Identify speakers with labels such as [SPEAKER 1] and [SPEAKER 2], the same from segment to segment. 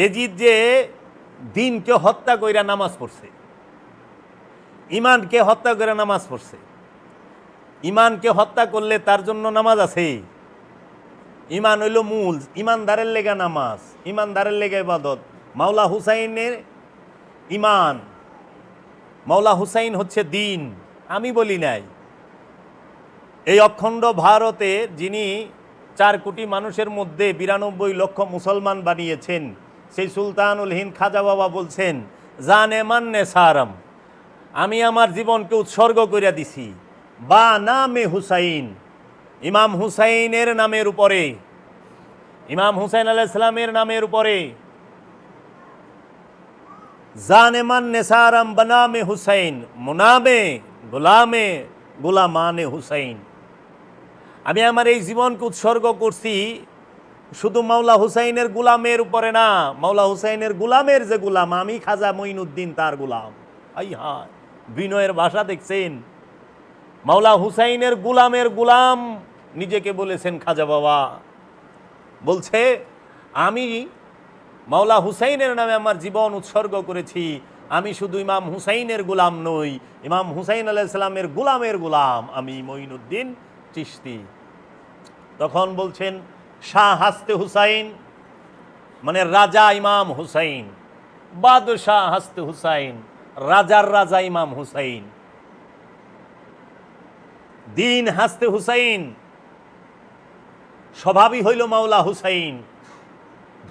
[SPEAKER 1] এজিদ যে দিনকে হত্যা কইরা নামাজ পড়ছে, ইমানকে হত্যা করে নামাজ পড়ছে। ইমানকে হত্যা করলে তার জন্য নামাজ আছে। ইমান হইল মূল, ইমানদারের লেগা নামাজ, ইমানদারের লেগা ইবাদত। মাওলা হুসাইনের ইমান, মাওলা হুসাইন হচ্ছে দিন, আমি বলি নাই। এই অখণ্ড ভারতে যিনি 4 কোটি মানুষের মধ্যে 92 লক্ষ মুসলমান বানিয়েছেন, সেই সুলতানুল হিন্দ খাজা বাবা বলছেন, জানে মান্নে সারাম, আমি আমার জীবনকে উৎসর্গ করে দিছি বা নামে হুসাইন, ইমাম হুসাইনের নামের উপরে, ইমাম হুসাইন আলাইহিস সালামের নামের উপরে। জানে মান্নে সারাম বনামে হুসাইন, মুনামে গোলামে গোলামানে হুসাইন। আমি আমার এই জীবনকে উৎসর্গ করছি শুধু মাওলা হুসাইনের গুলামের উপরে না, মাওলা হুসাইনের গুলামের যে গুলাম, আমি খাজা মঈনুদ্দিন তার গুলাম। আই হায়, বিনয়ের ভাষা দেখছেন? মাওলা হুসাইনের গুলামের গুলাম নিজেকে বলেছেন খাজা বাবা। বলছে আমি মাওলা হুসাইনের নামে আমার জীবন উৎসর্গ করেছি, আমি শুধু ইমাম হুসাইনের গুলাম নই, ইমাম হুসাইন আলাইহিস সালামের গুলামের গুলাম, আমি মঈনুদ্দিন চিশতি। তখন বলছেন শাহ হাসতে হুসাইন, মানে রাজা ইমাম হুসাইন, বাদশাহ হাসতে হুসাইন, রাজার রাজা ইমাম হুসাইন, দিন হাসতে হুসাইন, স্বভাবই হইল মাওলা হুসাইন,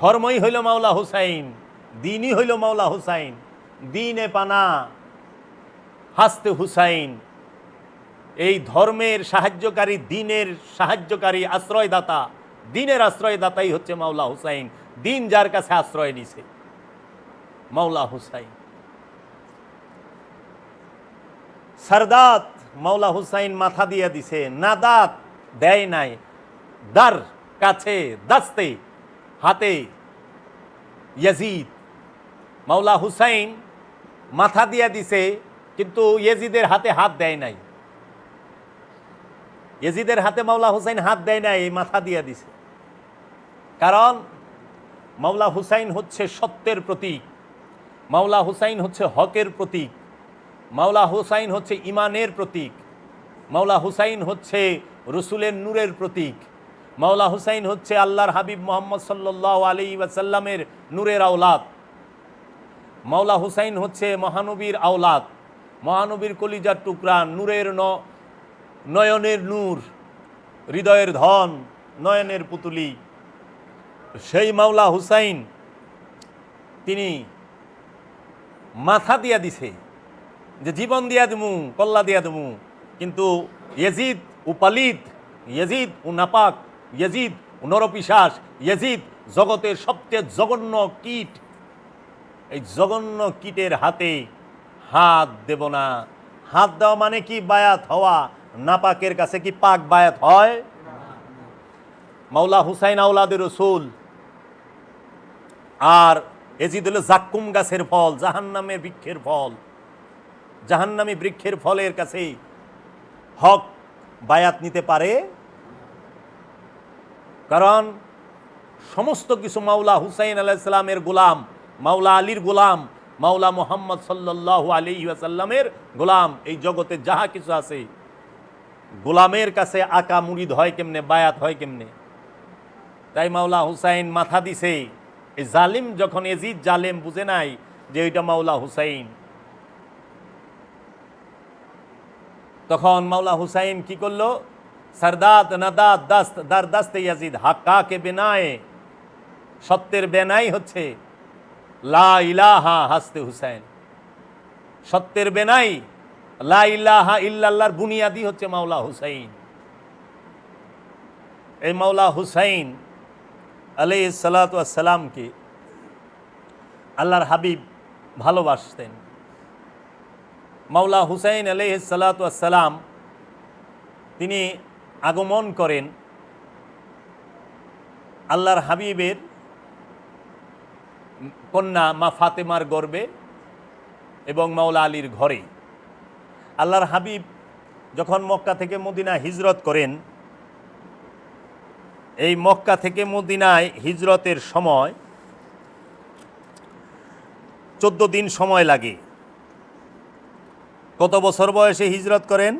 [SPEAKER 1] ধর্মই হইল মাওলা হুসাইন, দিনই হইল মাওলা হুসাইন, দিনে পানা হাসতে হুসাইন। এই ধর্মের সাহায্যকারী, দিনের সাহায্যকারী, আশ্রয়দাতা, দিনের আশ্রয়দাতাই হচ্ছে মাওলা হুসাইন। দিন যার কাছে আশ্রয় নিছে, মাওলা হুসাইন। সারদাত মাওলা হুসাইন মাথা দিয়া দিছে, নাদাত দেয় নাই, দার কাছে, দাস্তে হাতে ইয়াজিদ। মাওলা হুসাইন মাথা দিয়া দিছে, কিন্তু ইয়াজিদের হাতে হাত দেয় নাই। ইয়াজিদের হাতে মাওলা হুসাইন হাত দেয় নাই, মাথা দিয়া দিছে। কারণ মাওলা হুসাইন হচ্ছে সত্যের প্রতীক, মাওলা হুসাইন হচ্ছে হকের প্রতীক, মাওলা হুসাইন হচ্ছে ইমানের প্রতীক, মাওলা হুসাইন হচ্ছে রসুলের নূরের প্রতীক, মাওলা হুসাইন হচ্ছে আল্লাহর হাবিব মুহাম্মদ সাল্লাল্লাহু আলাইহি ওয়াসাল্লামের নূরের আওলাদ, মাওলা হুসাইন হচ্ছে মহানবীর আওলাদ, মহানবীর কলিজার টুকরা, নূরের নয়নের নূর, হৃদয়ের ধন, নয়নের পুতুলি। সেই মাওলা হুসাইন তিনি মাথা দিয়া দিছে যে জীবন দিয়া দেবু, কল্লা দিয়া দেবু, কিন্তু ইয়াজিদ ও পালিত, ইয়াজিদ ও নাপাক, ইয়াজিদ ও নরপিশাচ, ইয়াজিদ জগতের সবচেয়ে জঘন্য কীট। এই জঘন্য কীটের হাতে হাত দেব না। হাত দেওয়া মানে কি? বায়াত হওয়া। নাপাকের কাছে কি পাক বায়াত হয়? মাওলা হুসাইন আওলাদের রসুল। আর এজিদ হলো জাক্কুম গাছের ফল, জাহান্নামের বৃক্ষের ফল। জাহান্নামী বৃক্ষের ফলের কাছে হক বায়াত নিতে পারে? কারণ সমস্ত কিছু মাওলা হুসাইন আলাইহিস সালামের গোলাম, মাওলা আলীর গোলাম, মাওলা মুহাম্মদ সাল্লাল্লাহু আলাইহি ওয়াসাল্লামের গোলাম। এই জগতে যাহা কিছু আছে, গোলামের কাছে আকা মুরিদ হয় কেমনে, বায়াত হয় কেমনে? তাই মাওলা হুসাইন মাথা দিছে। এই জালিম যখন, এজিদ জালেম বুঝে নাই যে ওইটা মাওলা হুসাইন, তখন মাওলা হুসাইন কি করলো? সারদাত নাদাত দাস্ত দার দাস্তে ইয়াজিদ, হাক্কা কে বেনায়ে, সত্যের বেনাই হচ্ছে লা ইলাহা হাসতে হুসাইন। সত্যের বেনাই লা ইলাহা ইল্লাল্লাহর বুনিয়াদি হচ্ছে মাওলা হুসাইন। এই মাওলা হুসাইন আলাইহিস সালাতু ওয়াস সালামকে আল্লাহর হাবিব ভালোবাসতেন। মাওলা হুসাইন আলাইহিস সালাতু ওয়াস সালাম তিনি আগমন করেন আল্লাহর হাবিবের কন্যা মা ফাতেমার গর্ভে এবং মাওলা আলীর ঘরে। আল্লাহর হাবিব যখন মক্কা থেকে মদিনা হিজরত করেন, এই মক্কা থেকে মদিনায় হিজরতের সময় 14 দিন সময় লাগে। কত বছর বয়সে হিজরত করেন?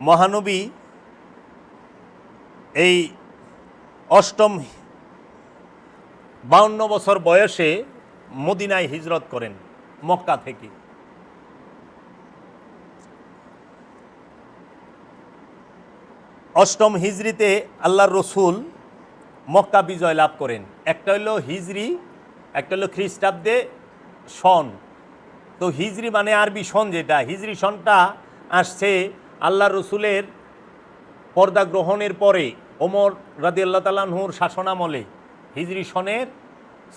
[SPEAKER 1] মহানবী এই অষ্টম 52 বছর বয়সে মদিনায় হিজরত করেন মক্কা থেকে। অষ্টম হিজরিতে আল্লাহর রসুল মক্কা বিজয় লাভ করেন। একটা হলো হিজরি, একটা হলো খ্রিস্টাব্দে সন। তো হিজরি মানে আরবি সন, যেটা হিজরি সনটা আসছে আল্লাহ রসুলের পর্দা গ্রহণের পরে ওমর রাদিয়াল্লাহু তাআলা আনহুর শাসনামলে হিজরি সনের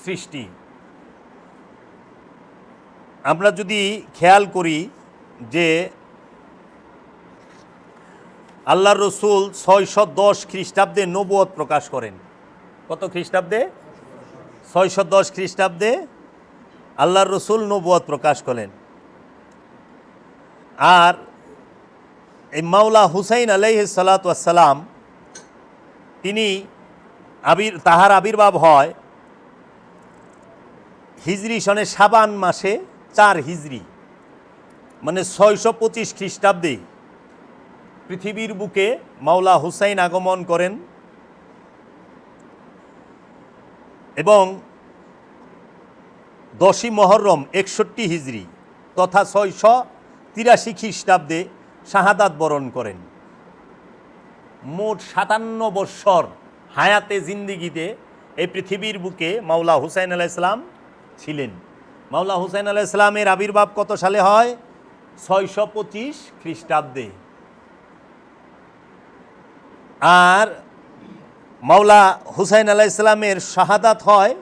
[SPEAKER 1] সৃষ্টি। আমরা যদি খেয়াল করি যে আল্লাহর রসুল 610 খ্রিস্টাব্দে নবুয়ত প্রকাশ করেন। কত খ্রিস্টাব্দে? 610 খ্রিস্টাব্দে আল্লাহর রসুল নবুয়ত প্রকাশ করেন। আর এই মাওলা হুসাইন আলাইহিস সালাতু ওয়াস সালাম তিনি তাহার আবির্ভাব হয় হিজরি সনে শাবান মাসে 4 হিজরি, মানে 625 খ্রিস্টাব্দে পৃথিবীর বুকে মাওলা হুসাইন আগমন করেন এবং 10ই মহরম 61 হিজরি তথা 683 খ্রিস্টাব্দে শাহাদাত বরণ করেন। মোট 57 বৎসর হায়াতে জিন্দিগিতে এই পৃথিবীর বুকে মাওলা হুসাইন আলাইহিস সালাম ছিলেন। মাওলা হুসাইন আলাইহিস সালামের আবির্ভাব কত সালে হয়? 625 খ্রিস্টাব্দে। আর মাওলা হুসাইন আলাইহিস সালামের শাহাদাত হয়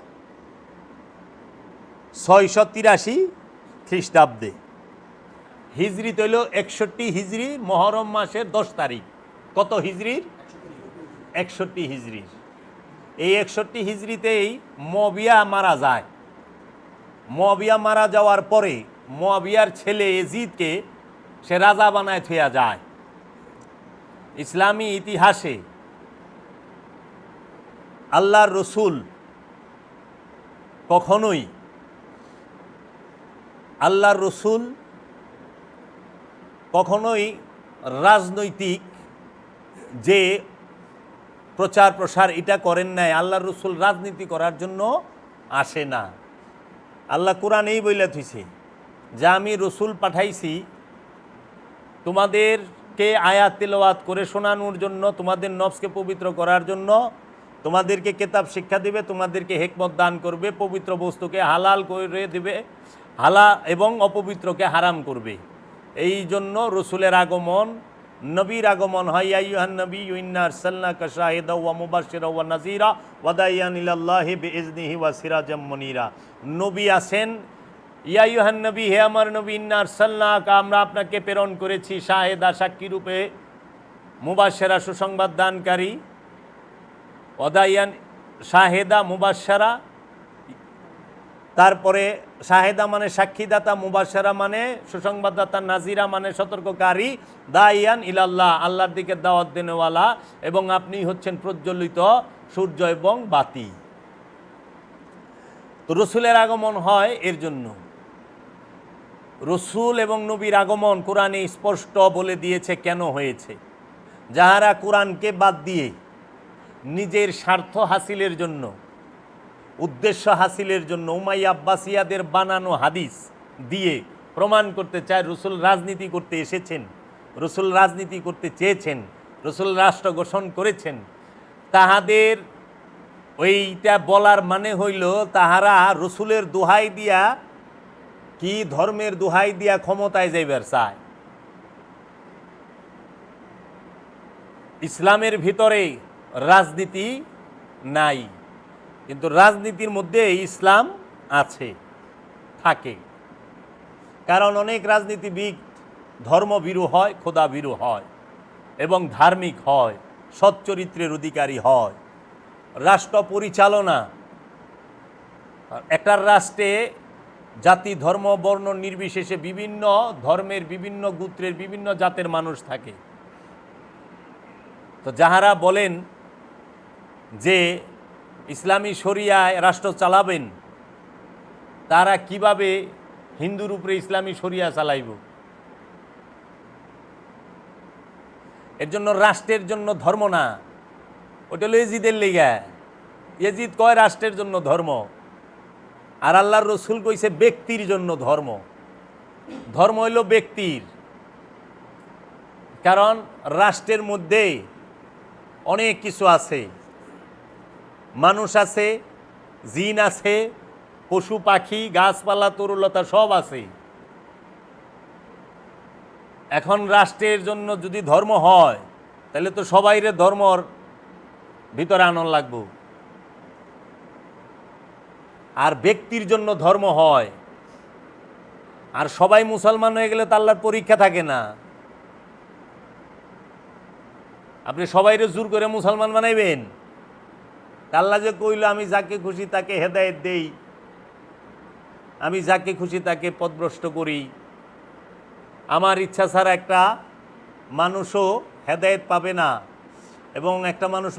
[SPEAKER 1] 683 খ্রিস্টাব্দে। হিজরি তৈল 61 হিজরি, মহরম মাসের 10 তারিখ। কত হিজরির? 61 হিজরির। এই 61 হিজরিতেই মুয়াবিয়া মারা যায়। মুয়াবিয়া মারা যাওয়ার পরে মুয়াবিয়ার ছেলে এজিদকে সে রাজা বানায় থুয়া যায়। ইসলামী ইতিহাসে আল্লাহর রসুল কখনোই রাজনৈতিক যে প্রচার প্রসার এটা করেন নাই। আল্লাহর রসুল রাজনীতি করার জন্য আসে না। আল্লাহ কোরআনেই বইলা থইছে যে আমি রসুল পাঠাইছি তোমাদেরকে আয়াত তিলাওয়াত করে শোনানোর জন্য, তোমাদের নফসকে পবিত্র করার জন্য, তোমাদেরকে কিতাব শিক্ষা দিবে, তোমাদেরকে হিকমত দান করবে, পবিত্র বস্তুকে হালাল করে দিবে, এবং অপবিত্রকে হারাম করবে। এই জন্য রসুলের আগমন, নবীর আগমন হয়। ইয়া আইয়ুহান নাবিয়্যু ইন্না আরসালনাকা শাহিদাও ওয়া মুবাশশিরাও ওয়া নাযীরা ওয়া দাইয়ান ইলাল্লাহি বিইজনিহি ওয়া সিরাজাম মুনীরা। নবী আছেন, ইয়া আইয়ুহান নবী, হে আমার নবী, ইন্না আরসালনাকা, আমরা আপনাকে প্রেরণ করেছি, শাহিদা, সাক্ষী রূপে, মুবাশশিরা, সুসংবাদ দানকারী, ওয়া দাইয়ান, শাহেদা, মুবাশশিরা, তারপরে শাহেদা মানে সাক্ষীদাতা, মুবাশশিরা মানে সুসংবাদদাতা, নাজিরা মানে সতর্ককারী, দাইয়ান ইলাল্লাহ, আল্লাহর দিকে দাওয়াত দেনেওয়ালা, এবং আপনি হচ্ছেন প্রজ্বলিত সূর্য এবং বাতি। তো রসুলের আগমন হয় এর জন্য। রসুল এবং নবীর আগমন কোরআনে স্পষ্ট বলে দিয়েছে কেন হয়েছে। যাহারা কোরআনকে বাদ দিয়ে নিজের স্বার্থ হাসিলের জন্য, উদ্দেশ্য হাসিলের জন্য উমাইয়া আব্বাসিয়াদের বানানো হাদিস দিয়ে প্রমাণ করতে চায় রসুল রাজনীতি করতে এসেছেন, রসুল রাজনীতি করতে চেয়েছেন, রসুল রাষ্ট্র গঠন করেছেন, তাহাদের ওইটা বলার মানে হইল তাহারা রসুলের দোহাই দিয়া, কি ধর্মের দোহাই দিয়া ক্ষমতায় যাইবার চায়। ইসলামের ভিতরে রাজনীতি নাই, কিন্তু রাজনীতির মধ্যে ইসলাম আছে, থাকে। কারণ অনেক রাজনীতিবিদ ধর্মভীরু হয়, খোদাভীরু হয় এবং ধার্মিক হয়, সচ্চরিত্রের অধিকারী হয়। রাষ্ট্র পরিচালনা, একটা রাষ্ট্রে জাতি, ধর্ম, বর্ণ নির্বিশেষে বিভিন্ন ধর্মের, বিভিন্ন গোত্রের, বিভিন্ন জাতের মানুষ থাকে। তো যাহারা বলেন যে ইসলামী শরিয়ায় রাষ্ট্র চালাবেন, তারা কিভাবে হিন্দুর উপরে ইসলামী শরিয়া চালাইব। এর জন্য রাষ্ট্রের জন্য ধর্ম না, ওটা হলো এজিদের লেগা। এজিদ কয় রাষ্ট্রের জন্য ধর্ম, আর আল্লাহর রসুল কইছে ব্যক্তির জন্য ধর্ম। ধর্ম হইল ব্যক্তির, কারণ রাষ্ট্রের মধ্যে অনেক কিছু আছে, মানুষ আছে, জিন আছে, পশু পাখি, গাছপালা, তরুলতা সব আছে। এখন রাষ্ট্রের জন্য যদি ধর্ম হয় তাহলে তো সবাইরে ধর্মর ভিতরে আনন্দ লাগবো। আর ব্যক্তির জন্য ধর্ম হয়, আর সবাই মুসলমান হয়ে গেলে তো আল্লাহর পরীক্ষা থাকে না। আপনি সবাইরে জোর করে মুসলমান বানাইবেন? আল্লাহ যে কইল আমি যাকে খুশি তাকে হেদায়েত দেই, আমি যাকে খুশি তাকে পথভ্রষ্ট করি, আমার ইচ্ছা ছাড়া একটা মানুষও হেদায়েত পাবে না, এবং একটা মানুষ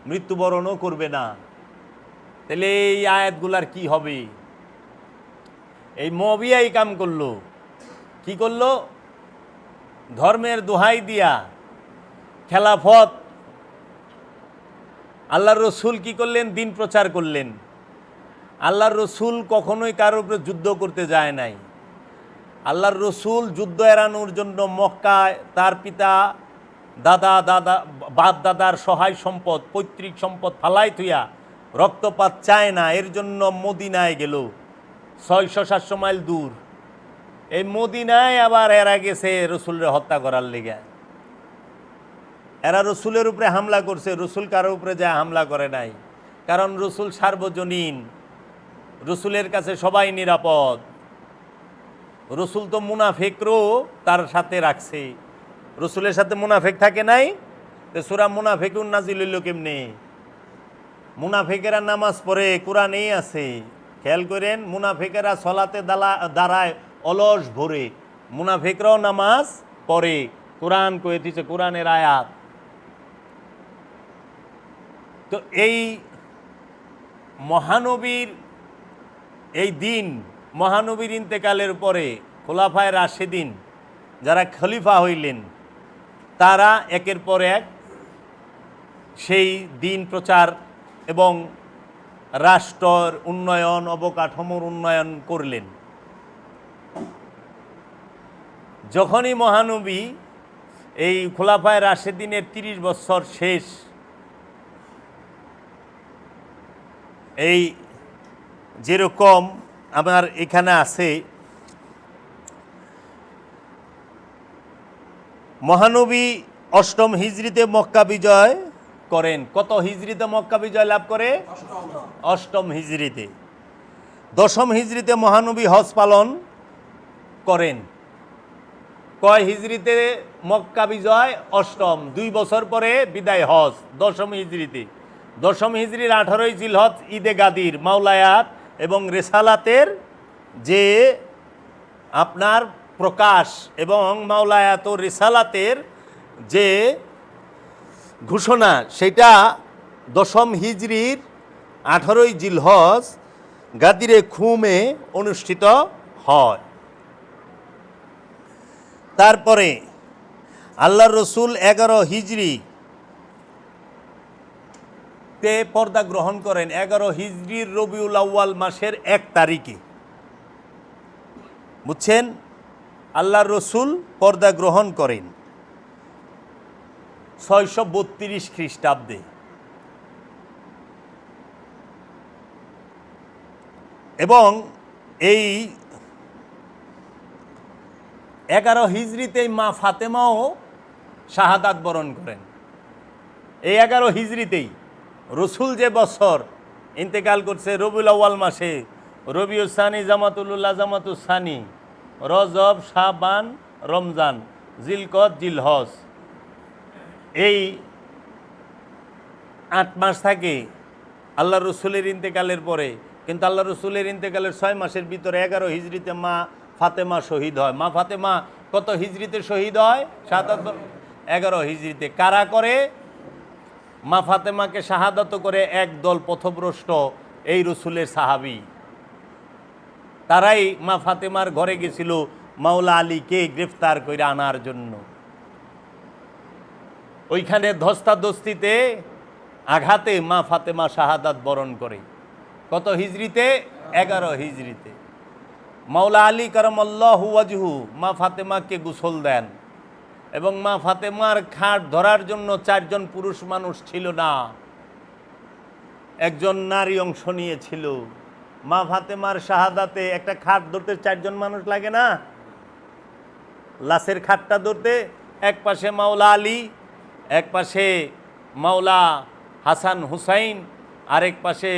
[SPEAKER 1] মৃত্যুবরণও করবে না। তাহলে এই আয়াতগুলার কি হবে? এই মবিয়াই কাম করলো। কি করলো? ধর্মের দোহাই দিয়া খেলাফত, আল্লাহর রসুল কি করলেন? দিন প্রচার করলেন। আল্লাহর রসুল কখনোই কারোর উপরে যুদ্ধ করতে যায় নাই। আল্লাহর রসুল যুদ্ধ এড়ানোর জন্য মক্কায় তার পিতা, বাপ দাদার সহায় সম্পদ, পৈতৃক সম্পদ ফালাই থুইয়া রক্তপাত চায় না, এর জন্য মদিনায় গেল 600-700 মাইল দূর। এই মদিনায় আবার এরা গেছে রসুলের হত্যা করার লেগে। এরা রসুলের উপরে হামলা করছে, রসুল কারোর উপরে যায় হামলা করে নাই। কারণ রসুল সার্বজনীন, রসুলের কাছে সবাই নিরাপদ। রসুল তো মুনাফেকরও তার সাথে রাখছে। রসুলের সাথে মুনাফেক থাকে নাই, তো সূরা মুনাফিকুন নাজিল হইল কেমনে? মুনাফেকেরা নামাজ পড়ে, কোরআনেই আছে, খেয়াল করেন। মুনাফেকেরা সলাতে দাঁড়ায় অলস ভরে, মুনাফেকরাও নামাজ পড়ে, কোরআন কয়ে দিচ্ছে, কোরআনের আয়াত। তো এই মহানবীর এই দিন, মহানবীর ইন্তেকালের পরে খোলাফায়ে রাশেদিন যারা খলিফা হইলেন, তারা একের পর এক সেই দিন প্রচার এবং রাষ্ট্রের উন্নয়ন, অবকাঠামোর উন্নয়ন করলেন। যখনই মহানবী এই খোলাফায়ে রাশেদিনের 30 বছর শেষ, এই যেরকম আমার এখানে আছে, মহানবী 8ম হিজরিতে মক্কা বিজয় করেন। কত হিজরিতে মক্কা বিজয় লাভ করে? 8ম হিজরিতে। 10ম হিজরিতে মহানবী হজ পালন করেন। কয় হিজরিতে মক্কা বিজয়? 8ম, 2 বছর পরে বিদায় হজ 10ম হিজরিতে। 10ম হিজরির 18ই জিলহজ ঈদে গাদির, মাওলায়াত এবং রেসালাতের যে আপনার প্রকাশ এবং মাওলায়াত ও রেসালাতের যে ঘোষণা, সেটা 10ম হিজরির 18ই জিলহজ গাদিরে খুমে অনুষ্ঠিত হয়। তারপরে আল্লাহর রসুল 11 হিজরিতে পর্দা গ্রহণ করেন। 11 হিজরির রবিউল আউয়াল মাসের 1 তারিখে, বুঝছেন? আল্লাহর রসুল পর্দা গ্রহণ করেন 632 খ্রিস্টাব্দে। এবং এই 11 হিজরিতেই মা ফাতেমাও শাহাদাত বরণ করেন। এই 11 হিজরিতেই রসুল যে বছর ইন্তেকাল করছে রবিউল আউয়াল মাসে, রবিউল সানি, জামাতুল্লাহ, জামাতুল সানি, রজব, শাবান, রমজান, জিলকদ, জিলহজ, এই 8 মাস থাকে আল্লাহ রসুলের ইন্তেকালের পরে। কিন্তু আল্লাহ রসুলের ইন্তেকালের 6 মাসের ভিতরে 11 হিজরিতে মা ফাতেমা শহীদ হয়। মা ফাতেমা কত হিজরিতে শহীদ হয়? 11 হিজরিতে। কারা করে? মা ফাতেমাকে শাহাদাত করে একদল পথভ্রষ্ট এই রসুলের সাহাবী। তারাই মা ফাতেমার ঘরে গেছিল মাওলা আলীকে গ্রেফতার করে আনার জন্য। ওইখানে ধস্তাধস্তিতে আঘাতে মা ফাতেমা শাহাদাত বরণ করে। কত হিজরিতে? 11 হিজরিতে। মাওলা আলী কারামাল্লাহু ওয়াজহু মা ফাতেমাকে গোসল দেন, এবং মা ফাতেমার খাট ধরার জন্য 4 জন পুরুষ মানুষ ছিল না, একজন নারী অংশ নিয়েছিল। মা ফাতেমার শাহাদাতে একটা খাট ধরতে 4 জন মানুষ লাগে না? লাশের খাটটা ধরতে এক পাশে মাওলা আলী, এক পাশে মাওলা হাসান হুসাইন, আরেক পাশে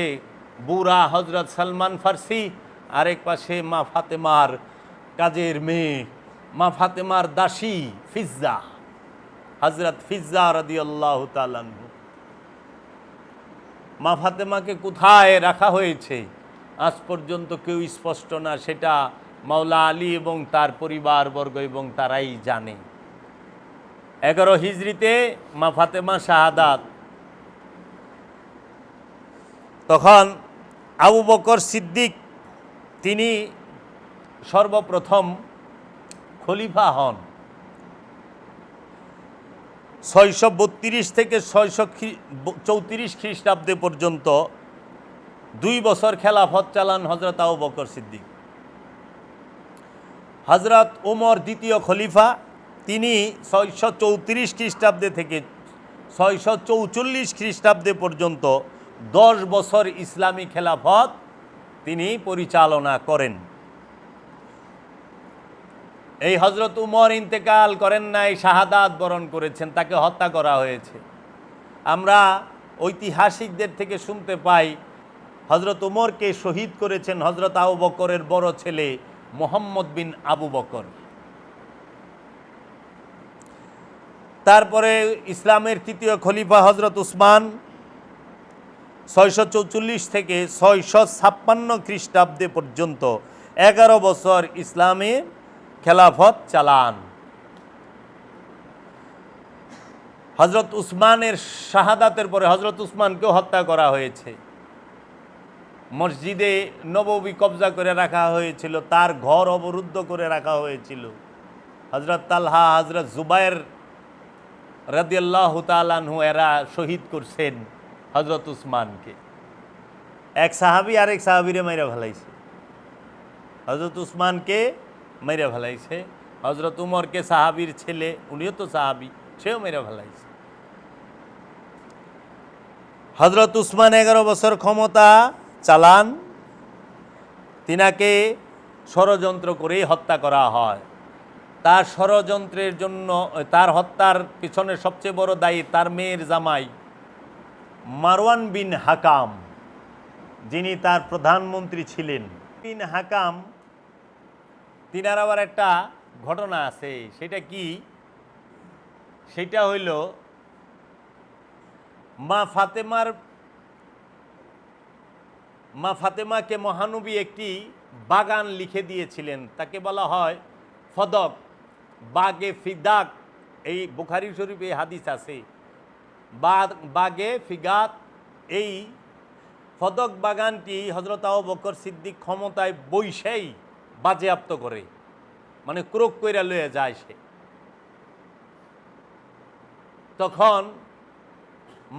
[SPEAKER 1] বুড়া হজরত সালমান ফার্সি, আরেক পাশে মা ফাতেমার কাজের মেয়ে, মা ফাতেমার দাসী ফিজ্জা, হজরত ফিজ্জা রাদিয়াল্লাহু তাআলা আনহু। মা ফাতেমাকে কোথায় রাখা হয়েছে আজ পর্যন্ত কেউ স্পষ্ট না, সেটা মাওলা আলী এবং তার পরিবারবর্গ এবং তারাই জানে। 11 হিজরিতে মা ফাতেমা শাহাদাত। তখন আবু বকর সিদ্দিক তিনি সর্বপ্রথম খলিফা হন। 632 থেকে 634 খ্রিস্টাব্দে পর্যন্ত 2 বছর খেলাফত চালান হজরত আবু বকর সিদ্দিক। হজরত ওমর দ্বিতীয় খলিফা, তিনি 634 খ্রিস্টাব্দে থেকে 644 খ্রিস্টাব্দে পর্যন্ত 10 বছর ইসলামী খেলাফত তিনি পরিচালনা করেন। এই হজরত উমর ইন্তেকাল করেন নাই, শাহাদাত বরণ করেছেন, তাকে হত্যা করা হয়েছে। আমরা ঐতিহাসিকদের থেকে শুনতে পাই হজরত উমরকে শহীদ করেছেন হজরত আবু বকরের বড় ছেলে মুহাম্মদ বিন আবু বকর। তারপরে ইসলামের তৃতীয় খলিফা হজরত উসমান 644 থেকে 656 খ্রিস্টাব্দে পর্যন্ত 11 বছর ইসলামে খেলাফত চালান। হজরত উসমানের শাহাদাতের পরে হজরত উসমানকেও হত্যা করা হয়েছে। মসজিদে নববী কবজা করে রাখা হয়েছিল, তার ঘর অবরুদ্ধ করে রাখা হয়েছিল। হজরত তালহা, হজরত জুবায়ের রাদিয়াল্লাহু তাআলা আনহু এরা শহীদ করছেন হজরত উসমানকে। এক সাহাবী আরেক সাহাবীরে মাইরা ফেলাইছে, হজরত উসমানকে মাইরা ফেলাইছে। হজরত উমরকে সাহাবীর ছেলে, উনিও তো সাহাবী, সেও মাইরা ফেলাইছে। হজরত উসমান 11 বছর ক্ষমতা চালান, তিনাকে ষড়যন্ত্র করেই হত্যা করা হয়। তার ষড়যন্ত্রের জন্য, তার হত্যার পিছনে সবচেয়ে বড় দায়ী তার মেয়ের জামাই মারওয়ান বিন হাকাম, যিনি তার প্রধানমন্ত্রী ছিলেন। বিন হাকাম তিনার আবার একটা ঘটনা আছে, সেটা কি? সেটা হইল মা ফাতেমাকে মহানবী একটি বাগান লিখে দিয়েছিলেন, তাকে বলা হয় ফদক, বাগে ফিদাক। এই বুখারী শরীফে হাদিস আছে, বাগে ফিগাত। এই ফদক বাগানটি হজরত আবু বকর সিদ্দিক ক্ষমতায় বৈশাই বাজেয়াপ্ত করে, মানে ক্রোক কইরা লয়ে যায় সে। তখন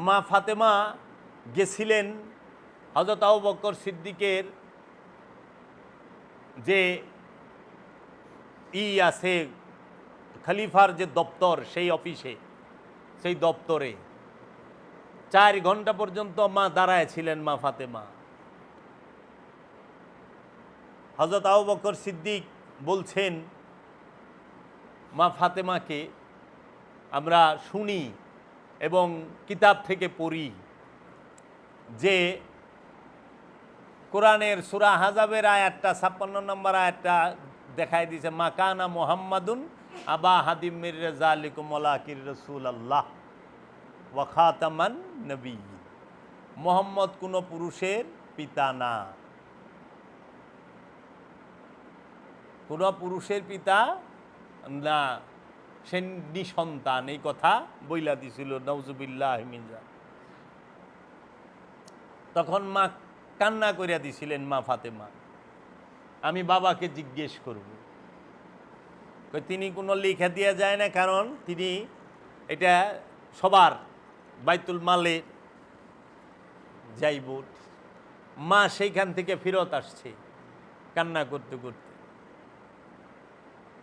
[SPEAKER 1] মা ফাতেমা গেছিলেন হজরত আবু বকর সিদ্দিকের যে আছে খলিফার যে দপ্তর, সেই অফিসে, সেই দপ্তরে 4 ঘন্টা পর্যন্ত মা দাঁড়ায় ছিলেন মা ফাতেমা। হজরত আবু বকর সিদ্দিক বলছেন মা ফাতেমাকে, আমরা শুনি এবং কিতাব থেকে পড়ি যে কোরআনের সূরা আহজাবের আয়াতটা 56 নম্বর আয়াতটা দেখাই দিয়েছে, মা কানা মুহাম্মাদুন আবা হাদিম মির যালিকুম ওয়ালাকির রাসূলুল্লাহ ওয়া খাতামান নবিয়্যিন। মুহাম্মদ কোনো পুরুষের পিতা না, কোনো পুরুষের পিতা না, সে নিঃসন্তান। এই কথা বইলা দিছিল, নাউজুবিল্লাহ মিন যালিক। তখন মা কান্না করিয়া দিছিলেন মা ফাতেমা। আমি বাবাকে জিজ্ঞেস করব। তিনি কোনো লেখা দেওয়া যায় না, কারণ তিনি এটা সবার বাইতুল মালের যাইব। মা সেইখান থেকে ফেরত আসছে কান্না করতে করতে।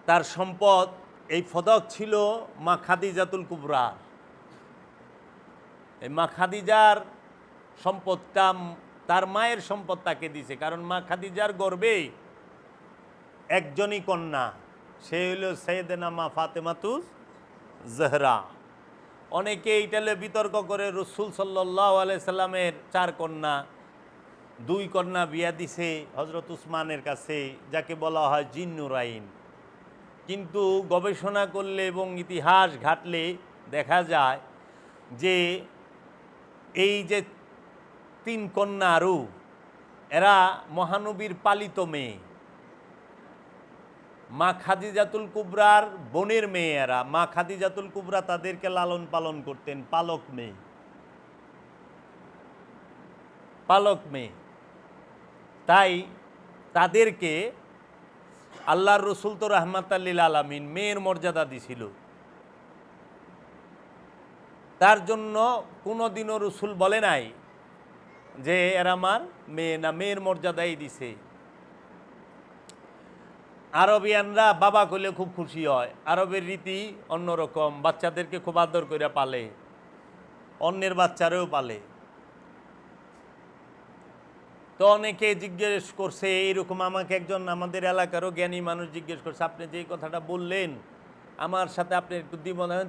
[SPEAKER 1] তার সম্পদ এই ফদক ছিল মা খাদিজাতুল কুবরা। এই মা খাদিজার সম্পদটা তার মায়ের সম্পদ তাকে দিছে, কারণ মা খাদিজার গর্ভে একজনই কন্যা, সে হইল সাইয়েদানা মা ফাতেমাতুজ জহরা। অনেকে এইটালে বিতর্ক করে রসুল সাল্লাল্লাহু আলাইহি সাল্লামের 4 কন্যা, 2 কন্যা বিয়া দিছে হজরত উসমানের কাছে, যাকে বলা হয় জিন্নুরাইন। কিন্তু গবেষণা করলে এবং ইতিহাস ঘাটলে দেখা যায় যে এই যে 3 কন্যা আরও, এরা মহানবীর পালিত মেয়ে, মা খাদিজাতুল কুবরার বোনের মেয়ে এরা। মা খাদিজাতুল কুবরা তাদেরকে লালন পালন করতেন, পালক মেয়ে, পালক মেয়ে। তাই তাদেরকে আল্লাহর রসুল তো রাহমাতাল লিল আলামিন মেয়ের মর্যাদা দিছিল। তার জন্য কোনোদিনও রসুল বলে নাই যে এরা আমার মেয়ে না, মেয়ের মর্যাদাই দিছে। আরবিয়ানরা বাবা কইলে খুব খুশি হয়, আরবের রীতি অন্যরকম, বাচ্চাদেরকে খুব আদর করে পালে, অন্যের বাচ্চারেও পালে। তো অনেকে জিজ্ঞেস করছে এইরকম, আমাকে একজন আমাদের এলাকারও জ্ঞানী মানুষ জিজ্ঞেস করছে, আপনি যেই কথাটা বললেন আমার সাথে আপনি একটু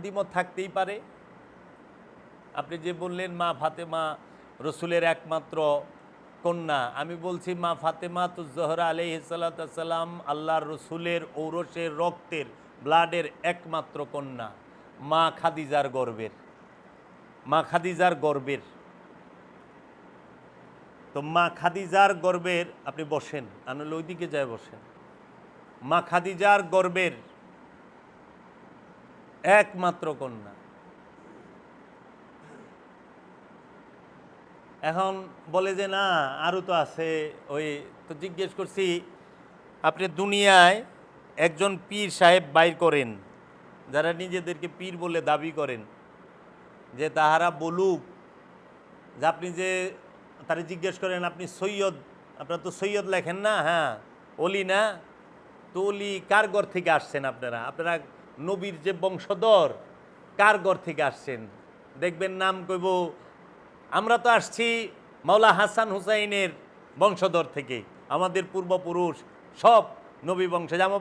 [SPEAKER 1] দ্বিমত থাকতেই পারে। আপনি যে বললেন মা ফাতেমা রসুলের একমাত্র কন্যা, আমি বলছি মা ফাতেমা তুজ জহরা আলাইহিস সালাতু ওয়াস সালাম আল্লাহর রসুলের ঔরসের রক্তের ব্লাডের একমাত্র কন্যা, মা খাদিজার গর্বের, মা খাদিজার গর্বের। তো মা খাদিজার গর্বের, আপনি বসেন, আনলে ওইদিকে যায় বসেন, মা খাদিজার গর্বের একমাত্র কন্যা। এখন বলে যে না আরও তো আছে। ওই তো জিজ্ঞেস করছি, আপনি দুনিয়ায় একজন পীর সাহেব বাইর করেন, যারা নিজেদেরকে পীর বলে দাবি করেন, যে তাহারা বলুক যে আপনি যে তারা জিজ্ঞেস করেন আপনি সৈয়দ, আপনারা তো সৈয়দ লেখেন না, হ্যাঁ অলি না, তো অলি কার ঘর থেকে আসছেন আপনারা? আপনারা নবীর যে বংশধর, কার ঘর থেকে আসছেন? দেখবেন নাম কইব আমরা তো আসছি মাওলা হাসান হুসাইনের বংশধর থেকে, আমাদের পূর্বপুরুষ সব নবী বংশে। যেমন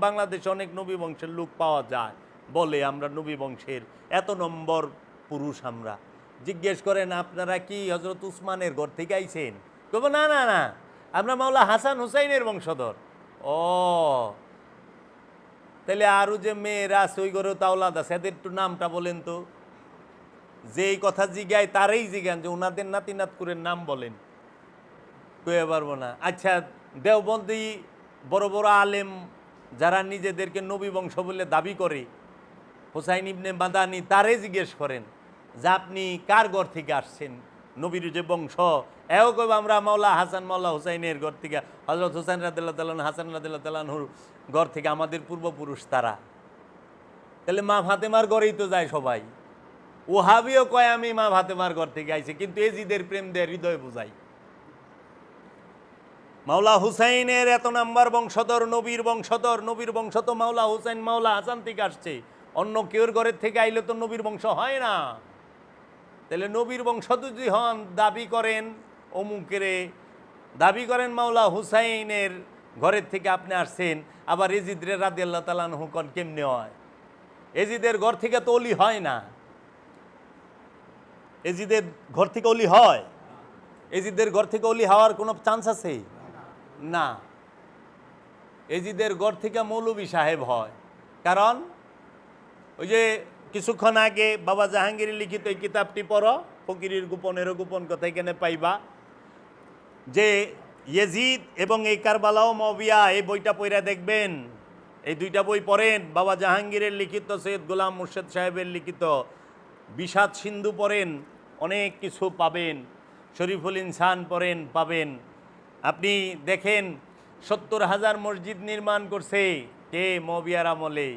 [SPEAKER 1] বাংলাদেশে অনেক নবী বংশের লোক পাওয়া যায়, বলে আমরা নবী বংশের এত নম্বর পুরুষ আমরা। জিজ্ঞেস করেন আপনারা কি হজরত উসমানের ঘর থেকে আইছেন? কব না না না, আমরা মাওলা হাসান হুসাইনের বংশধর। ও তাহলে আরও যে মেয়েরা আছে ওই ঘরেও তাওলাদ আছে, এদের একটু নামটা বলেন তো। যেই কথা জিগায় তারই জিগান যে ওনাদের নাতি নাত করে নাম বলেন, কয়ে পারবো না। আচ্ছা দেওবন্দি বড় বড় আলেম যারা নিজেদেরকে নবী বংশ বলে দাবি করে, হুসাইন ইবনে মাদানি, তারে জিজ্ঞেস করেন যে আপনি কার ঘর থেকে আসছেন, নবীর যে বংশ। এও কইব আমরা মাওলা হাসান মাওলা হুসাইনের ঘর থেকে, হজরত হুসাইন রাদিয়াল্লাহু তাআলা হাসান রাদিয়াল্লাহু তাআলার ঘর থেকে, আমাদের পূর্বপুরুষ তারা। তাহলে মা ফাতেমার ঘরেই তো যায় সবাই। ওহাবিও কয় আমি মা ফাতেমার ঘর থেকে আইছি, কিন্তু এজিদের প্রেম দেয় হৃদয় বুঝাই। মাওলা হুসাইনের এত নাম্বার বংশধর, নবীর বংশধর, নবীর বংশ তো মাওলা হুসাইন মাওলা হাসান থেকে আসছে, অন্য কেউর ঘরের থেকে আইলে তো নবীর বংশ হয় না। তাহলে নবীর বংশ যদি হন, দাবি করেন অমুকেরে, দাবি করেন মাওলা হুসাইনের ঘরের থেকে আপনি আসছেন, আবার এজিদরে রাদিয়াল্লাহু তাআলা আনহু কোন কেমনে হয়? এজিদের ঘর থেকে তো অলি হয় না। এজিদের ঘর থেকে অলি হয়? এজিদের ঘর থেকে অলি হওয়ার কোনো চান্স আছে না। এজিদের ঘর থেকে মৌলভী সাহেব হয়, কারণ ওই যে কিছুক্ষণ আগে বাবা জাহাঙ্গীরের লিখিত এই কিতাবটি পড়ো, ফকিরের গোপনেরও গোপন কথা এখানে পাইবা, যে ইয়েজিদ এবং এই কারবালাও মবিয়া, এই বইটা পড়া দেখবেন। এই 2টা বই পড়েন, বাবা জাহাঙ্গীরের লিখিত, সৈয়দ গোলাম মুর্শেদ সাহেবের লিখিত বিষাদ সিন্ধু পড়েন, অনেক কিছু পাবেন। শরীফুল ইনসান পড়েন, পাবেন। আপনি দেখেন 70,000 মসজিদ নির্মাণ করছে কে? মবিয়ার আমলে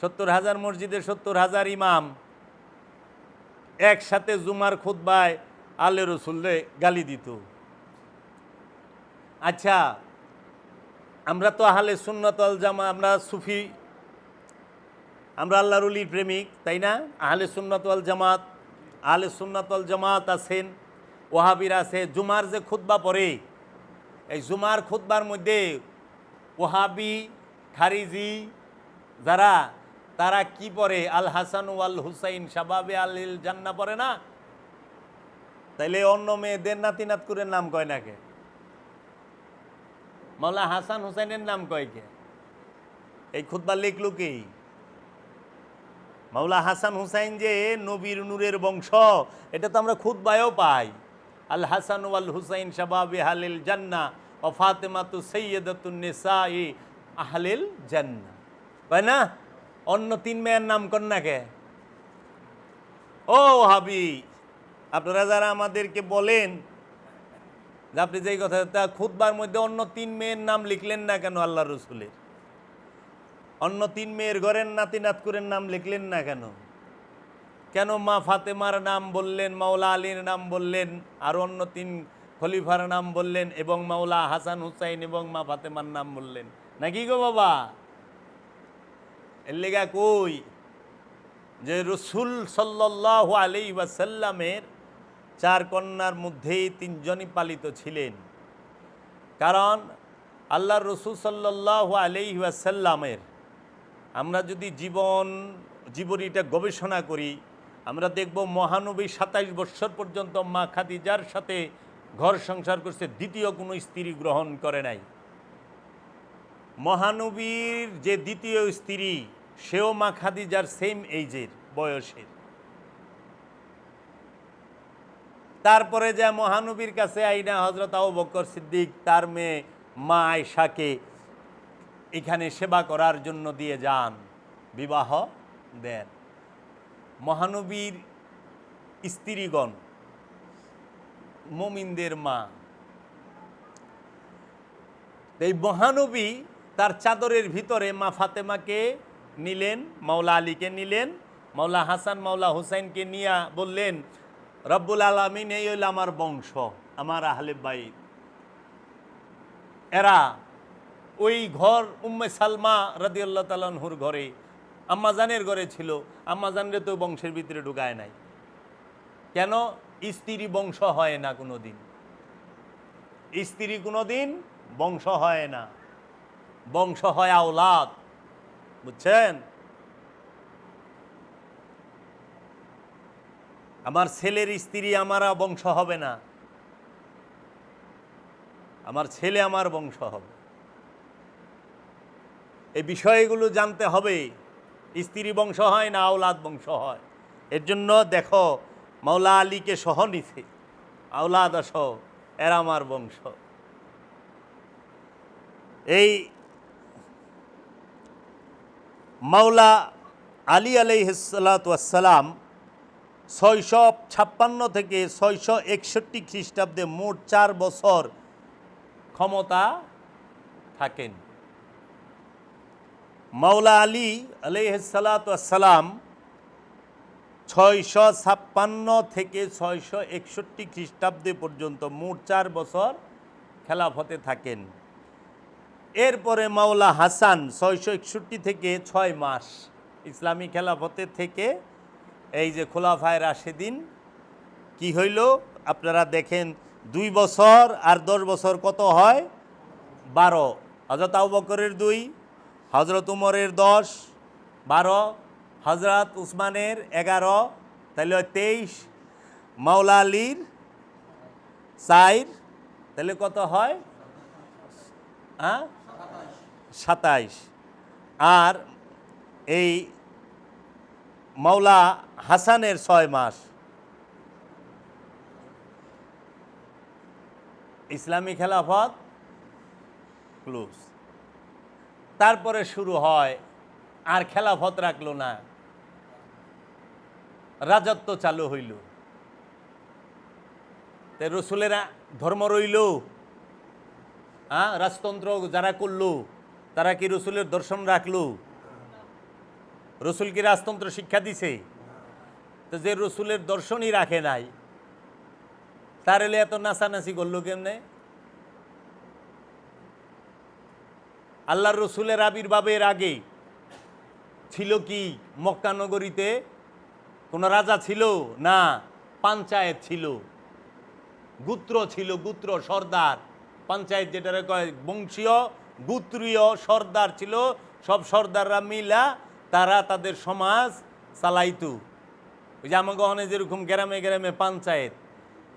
[SPEAKER 1] 70,000 মসজিদের 70,000 ইমাম একসাথে জুমার খুতবায় আলে রসুলরে গালি দিত। আচ্ছা, আমরা তো আহলে সুন্নাত ওয়াল জামাত, আমরা সুফি, আমরা আল্লাহর ওলির প্রেমিক, তাই না? আহলে সুন্নাত ওয়াল জামাত, আহলে সুন্নাত ওয়াল জামাত আছেন, ওয়াহাবিরা আছে। জুমার যে খুতবা পড়ে, এই জুমার খুতবার মধ্যে ওয়াহাবি, খারিজি যারা, তারা কি পড়ে? আল হাসান ওয়াল হুসাইন শাবাবে আলিল জান্নাহ পড়ে না? তাইলে অন্য মেয়েদের নাতিনাত করে নাম কয় না কে? মাওলা হাসান হুসাইনের নাম কয় কে? এই খুতবা লিখলো কি? মাওলা হাসান হুসাইন যে নবীর নূরের বংশ, এটা তো আমরা খুতবায়ও পাই। আল হাসান ওয়াল হুসাইন শাবাবে আলিল জান্নাহ ও ফাতেমাতু সাইয়্যিদাতুন নিসাই আহলিল জান্নাহ, তাই না? অন্য 3 মেয়ের নাম কন্যাকে। ও হাবি, আপনারা যারা আমাদেরকে বলেন যে আপনি যেই কথা, তা খুতবার মধ্যে অন্য 3 মেয়ের নাম লিখলেন না কেন? আল্লাহ রসুলের অন্য 3 মেয়ের ঘরের নাতিনাতকুরের নাম লিখলেন না কেন? কেন মা ফাতেমার নাম বললেন, মাওলা আলীর নাম বললেন, আর অন্য 3 খলিফার নাম বললেন, এবং মাওলা হাসান হুসাইন এবং মা ফাতেমার নাম বললেন নাকি গো বাবা? এর লেগা কই যে রসুল সাল্লাল্লাহু আলাইহি ওয়াসাল্লামের 4 কন্যার মধ্যেই 3 জনই পালিত ছিলেন। কারণ আল্লাহর রসুল সাল্লাল্লাহু আলাইহি ওয়াসাল্লামের আমরা যদি জীবনীটা গবেষণা করি, আমরা দেখব মহানবী 27 বৎসর পর্যন্ত মা খাদিজার সাথে ঘর সংসার করছে, দ্বিতীয় কোনো স্ত্রী গ্রহণ করে নাই। মহানবীর যে দ্বিতীয় স্ত্রী, সেও মা খাদিজার সেম এইজের, বয়সের। তারপরে যে মহানবীর কাছে আইনা হযরত আবু বকর সিদ্দিক তার মেয়ে মা আয়েশাকে এখানে সেবা করার জন্য দিয়ে যান, বিবাহ দেন। মহানবীর স্ত্রীগণ মুমিনদের মা। এই মহানবী তার চাদরের ভিতরে মা ফাতেমাকে নিলেন, মাওলা আলীকে নিলেন, মাওলা হাসান মাওলা হুসাইনকে নিয়ে বললেন, রব্বুল আলামিন এই হইল আমার বংশ, আমার আহলে বাইত। এরা ওই ঘর উম্মে সালমা রাদিয়াল্লাহু তাআলা আনহুর ঘরে, আম্মাজানের ঘরে ছিল। আম্মাজানরে তো বংশের ভিতরে ঢুকায় নাই। কেন? স্ত্রী বংশ হয় না কোনোদিন, স্ত্রী কোনোদিন বংশ হয় না, বংশ হয় আওলাদ। বুঝছেন? আমার ছেলের স্ত্রী আমার বংশ হবে না, আমার ছেলে আমার বংশ হবে। এই বিষয়গুলো জানতে হবে। স্ত্রী বংশ হয় না, আওলাদ বংশ হয়। এর জন্য দেখো মাওলা আলীকে সহ নিছে, আওলাদ সহ, এরা আমার বংশ। এই মাওলা আলী আলাইহিসসালাতু ওয়াসসালাম 656 থেকে 661 খ্রিস্টাব্দে মোট 4 বছর ক্ষমতা থাকেন। মাওলা আলী আলাইহিসসালাতু ওয়াসসালাম 656 থেকে 661 খ্রিস্টাব্দে পর্যন্ত মোট 4 বছর খেলাফতে থাকেন। এরপরে মাওলা হাসান 661 থেকে 6 মাস ইসলামী খেলাফতে থেকে এই যে খোলাফায়ে রাশেদিন কি হইল আপনারা দেখেন, 2 বছর আর 10 বছর কত হয়? 12। হযরত আবু বকরের 2, হযরত উমরের 10, 12, হযরত উসমানের 11, তাহলে 23, মাওলা আলীর 4, তাহলে কত হয়? 27। আর এই মাওলা হাসানের 6 মাস। ইসলামী খেলাফত ক্লোজ। তারপরে শুরু হয়, আর খেলাফত রাখলো না, রাজত্ব চালু হইল। তাই রসুলের ধর্ম রইল, হ্যাঁ, রাজতন্ত্র যারা করলো তারা কি রসুলের দর্শন রাখলো? রসুল কি রাজতন্ত্র শিক্ষা দিছে? তো যে রসুলের দর্শনই রাখে নাই, তার এলে এত নাচানাচি করলো কেমনে? আল্লাহর রসুলের আবির্ভাবের আগে ছিল কি মক্কা নগরীতে কোনো রাজা ছিল? না, পঞ্চায়েত ছিল, গোত্র ছিল, গোত্র সর্দার। পঞ্চায়েত যেটা কয় বংশীয় গোত্রীয় সর্দার ছিল। সব সর্দাররা মিলা তারা তাদের সমাজ চালাইতো। ওই যে আমাকে অনেক যেরকম গ্রামে গ্রামে পঞ্চায়েত,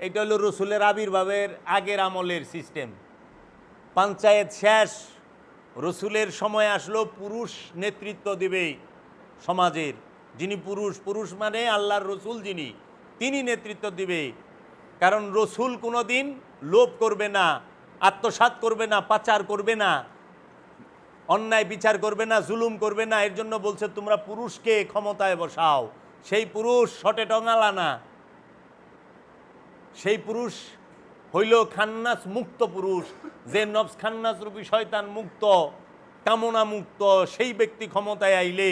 [SPEAKER 1] এটা হলো রসুলের আবির্ভাবের আগের আমলের সিস্টেম। পঞ্চায়েত শেষ, রসুলের সময় আসলো, পুরুষ নেতৃত্ব দিবে সমাজের। যিনি পুরুষ, পুরুষ মানে আল্লাহর রসুল যিনি, তিনি নেতৃত্ব দিবে। কারণ রসুল কোনো দিন লোভ করবে না, আত্মসাৎ করবে না, পাচার করবে না, অন্যায় বিচার করবে না, জুলুম করবে না। এর জন্য বলছে তোমরা পুরুষকে ক্ষমতায় বসাও। সেই পুরুষ শটে টঙালা না, সেই পুরুষ হইল খান্নাস মুক্ত পুরুষ। যে নফস খান্নাস রূপী শয়তান মুক্ত, কামনা মুক্ত, সেই ব্যক্তি ক্ষমতায় আইলে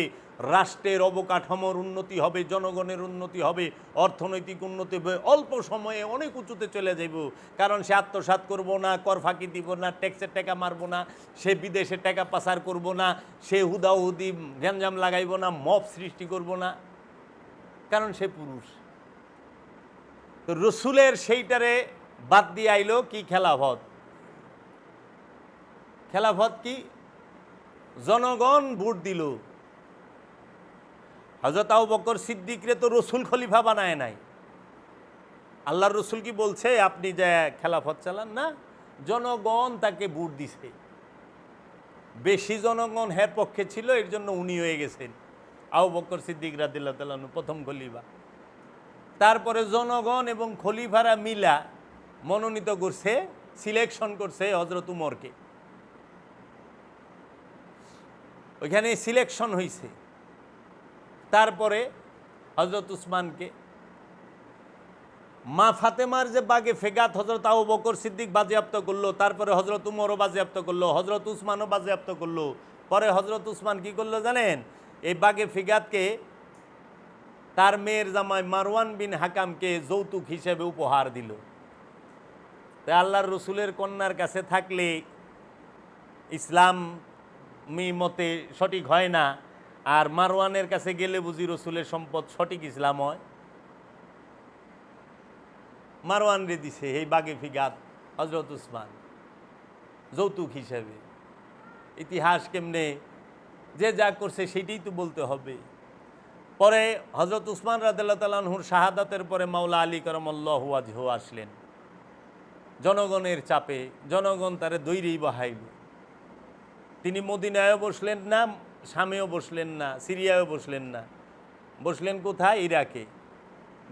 [SPEAKER 1] রাষ্ট্রের অবকাঠামোর উন্নতি হবে, জনগণের উন্নতি হবে, অর্থনৈতিক উন্নতি হবে, অল্প সময়ে অনেক উঁচুতে চলে যাইব। কারণ সে আত্মসাৎ করব না, কর ফাঁকি দিব না, ট্যাক্সের টাকা মারব না, সে বিদেশে টাকা পাচার করব না, সে হুদাহুদি গ্যাঞ্জাম লাগাইব না, মব সৃষ্টি করব না, কারণ সে পুরুষ। তো রসুলের সেইটারে বাদ দিয়ে আইলো কি? খেলাফত। খেলাফত কি? জনগণ ভোট দিল। হযরত আবু বকর সিদ্দিকরে তো রসুল খলিফা বানায় নাই। আল্লাহর রসুল কি বলছে আপনি যে খেলাফত চালান? না, জনগণ তাকে ভোট দিছে। বেশি জনগণ হের পক্ষে ছিল, এর জন্য উনি হয়ে গেছেন আবু বকর সিদ্দিক রাদিয়াল্লাহু তাআলা আনহু প্রথম খলিফা। তারপরে জনগণ এবং খলিফারা মিলা মনোনীত করছে, সিলেকশন করছে হযরত উমরকে। ওইখানে সিলেকশন হয়েছে। তারপরে হযরত উসমানকে, মা ফাতেমার যে বাগে ফেগাত হযরত আবু বকর সিদ্দিক বাজেয়াপ্ত করলো, তারপরে হযরত উমরও বাজেয়াপ্ত করলো, হযরত উসমানও বাজেয়াপ্ত করলো। পরে হযরত উসমান কি করলো জানেন? এই বাগে ফেগাতকে তার মেয়ের জামাই মারওয়ান বিন হাকামকে যৌতুক হিসেবে উপহার দিল। তাই আল্লাহর রসুলের কন্যার কাছে থাকলে ইসলামী মতে সঠিক হয় না, আর মারওয়ানের কাছে গেলে বুঝি রসুলের সম্পদ সঠিক ইসলাম হয়। মারওয়ান রে দিছে এই বাগে ফিগাত হযরত উসমান যৌতুক হিসেবে। ইতিহাস কেমনে যে যা করছে সেটাই তো বলতে হবে। পরে হযরত উসমান রাদিয়াল্লাহু তাআলা আনহুর শাহাদাতের পরে মাওলা আলী কারামাল্লাহু ওয়াজহু আসলেন। জনগণের চাপে জনগণ তারে দৈরেই বহাইল। তিনি মদিনায়ও বসলেন না, শামেও বসলেন না, সিরিয়ায়ও বসলেন না, বসলেন কোথায়? ইরাকে,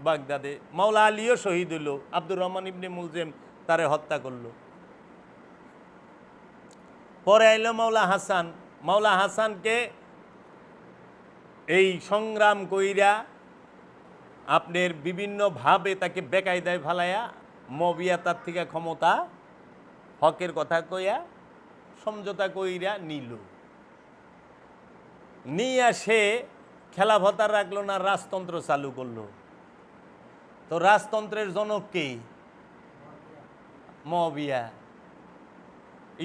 [SPEAKER 1] বাগদাদে। মাওলা আলীও শহীদ হইল, আব্দুর রহমান ইবনে মুলজেম তারে হত্যা করল। পরে আইল মাওলা হাসান। মাওলা হাসানকে এই সংগ্রাম কইরা আপনার বিভিন্নভাবে তাকে বেকায়দায় ফালাইয়া মবিয়া তার থেকে ক্ষমতা হকের কথা কইয়া সমঝোতা কইরা নিল। নিয়ে সে খেলাফত আর রাখলো না, রাজতন্ত্র চালু করলো। তো রাজতন্ত্রের জনক কে? মুআবিয়া।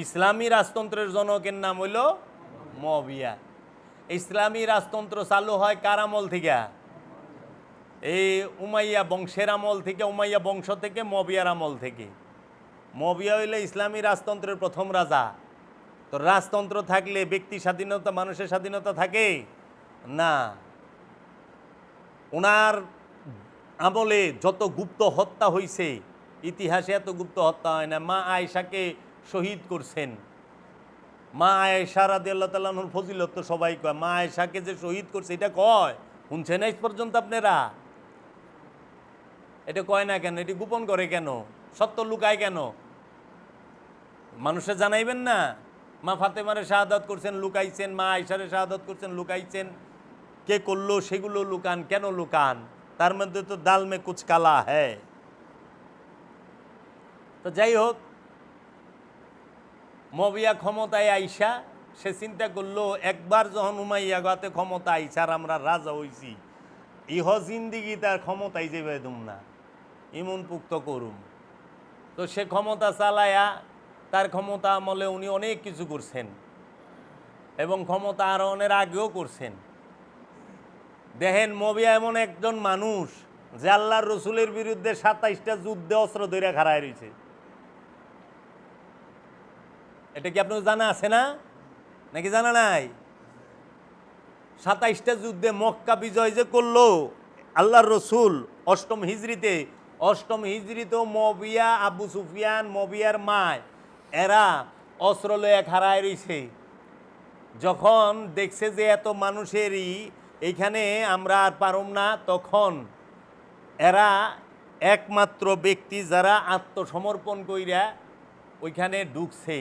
[SPEAKER 1] ইসলামী রাজতন্ত্রের জনকের নাম হইল মুআবিয়া। ইসলামী রাজতন্ত্র চালু হয় কার আমল থেকে? এই উমাইয়া বংশের আমল থেকে, উমাইয়া বংশ থেকে, মুআবিয়ার আমল থেকে। মুআবিয়া হইলে ইসলামী রাজতন্ত্রের প্রথম রাজা। তো রাজতন্ত্র থাকলে ব্যক্তি স্বাধীনতা, মানুষের স্বাধীনতা থাকে না। ওনার আমলে যত গুপ্ত হত্যা হয়েছে, ইতিহাসে এত গুপ্ত হত্যা হয় না। মা আয়েশাকে শহীদ করছেন। মা আয়েশা রাদিয়াল্লাহু তাআলা আনহুর ফজিলত তো সবাই কয়, মা আয়েশাকে যে শহীদ করছে এটা কয়, শুনছেন আজ পর্যন্ত আপনারা? এটা কয় না কেন? এটি গোপন করে কেন? সত্য লুকায় কেন? মানুষে জানাইবেন না? মা ফাতেমারে শাহাদাত করছেন, লুকাইছেন। মা আয়েশারে শাহাদাত করছেন, লুকাইছেন। কে করলো সেগুলো লুকান, কেন লুকান? তার মধ্যে তো দাল মে কুছ কালা হ্যায়। তো যাই হোক, মবিয়া ক্ষমতায় আইসা সে চিন্তা করলো একবার যখন উমাইয়া গাতে ক্ষমতা আইসা আর আমরা রাজা হইছি ইহ জিন্দিগি তার ক্ষমতায় যাবে দুম না ইমন পুক্ত করুম। তো সে ক্ষমতা চালায়া তার ক্ষমতা আমলে উনি অনেক কিছু করছেন এবং ক্ষমতা আরোহণের আগেও করছেন। দেখেন মবিয়া এমন একজন মানুষ যে আল্লাহর রসুলের বিরুদ্ধে 27টা যুদ্ধে অস্ত্র ধরে খাড়ায় রয়েছে। এটা কি আপনার জানা আছে না নাকি জানা নাই? 27টা যুদ্ধে মক্কা বিজয় যে করলো আল্লাহর রসুল অষ্টম হিজরিতেও মবিয়া, আবু সুফিয়ান, মবিয়ার মায় এরা অস্ত্র লয়ে খাড়ায় রয়েছে। যখন দেখছে যে এত মানুষেরই এইখানে আমরা আর পারুম না, তখন এরা একমাত্র ব্যক্তি যারা আত্মসমর্পণ কইরা ওইখানে ঢুকছে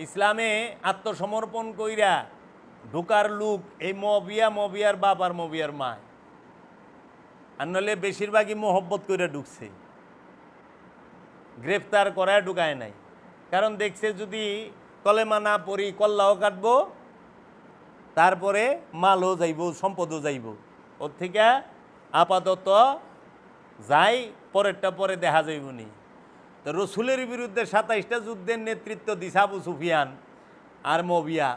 [SPEAKER 1] ইসলামে আত্মসমর্পণ কইরা ঢুকার লোক এই মবিয়ার বাপ আর মবিয়ার মা। আর নইলে বেশিরভাগই মোহব্বত করে ঢুকছে, গ্রেফতার করায় ঢুকায় নাই। কারণ দেখছে যদি কলেমা না পড়ি কল্লাও কাটবো, তারপরে মালও যাইব, সম্পদও যাইব। ওর থেকে আপাতত যাই, পরেরটা পরে দেখা যাইব নি। তো রসুলের বিরুদ্ধে 27টা যুদ্ধের নেতৃত্ব দিছে আবু সুফিয়ান আর মবিয়া।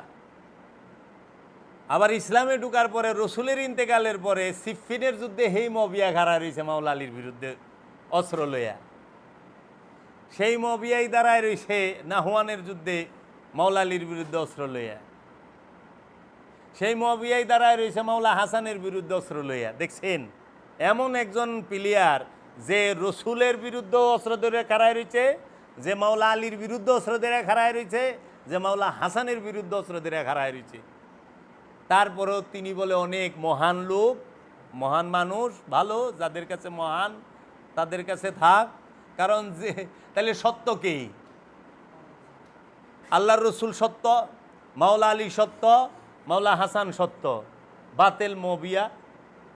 [SPEAKER 1] আবার ইসলামে ঢুকার পরে রসুলের ইন্তেকালের পরে সিফিনের যুদ্ধে হেই মবিয়া খাড়া রয়েছে মাওলা আলীর বিরুদ্ধে অস্ত্র লইয়া। সেই মবিয়াই দাঁড়ায় রয়েছে নাহওয়ানের যুদ্ধে মাওলা আলীর বিরুদ্ধে অস্ত্র লইয়া। সেই মবিয়াই দাঁড়ায় রয়েছে মাওলা হাসানের বিরুদ্ধে অস্ত্র লইয়া। দেখছেন এমন একজন প্লেয়ার যে রসুলের বিরুদ্ধে অস্ত্র ধরে খাড়ায় রয়েছে, যে মাওলা আলীর বিরুদ্ধে অস্ত্র ধরে খাড়ায় রয়েছে, যে মাওলা হাসানের বিরুদ্ধে অস্ত্র ধরে খাড়ায় রয়েছে। তারপরেও তিনি বলে অনেক মহান লোক, মহান মানুষ, ভালো, যাদের কাছে মহান তাদের কাছে থাক। কারণ যে তাহলে সত্য কে? আল্লাহর রসুল সত্য, মাওলা আলী সত্য, মাওলা হাসান সত্য, বাতেল মবিয়া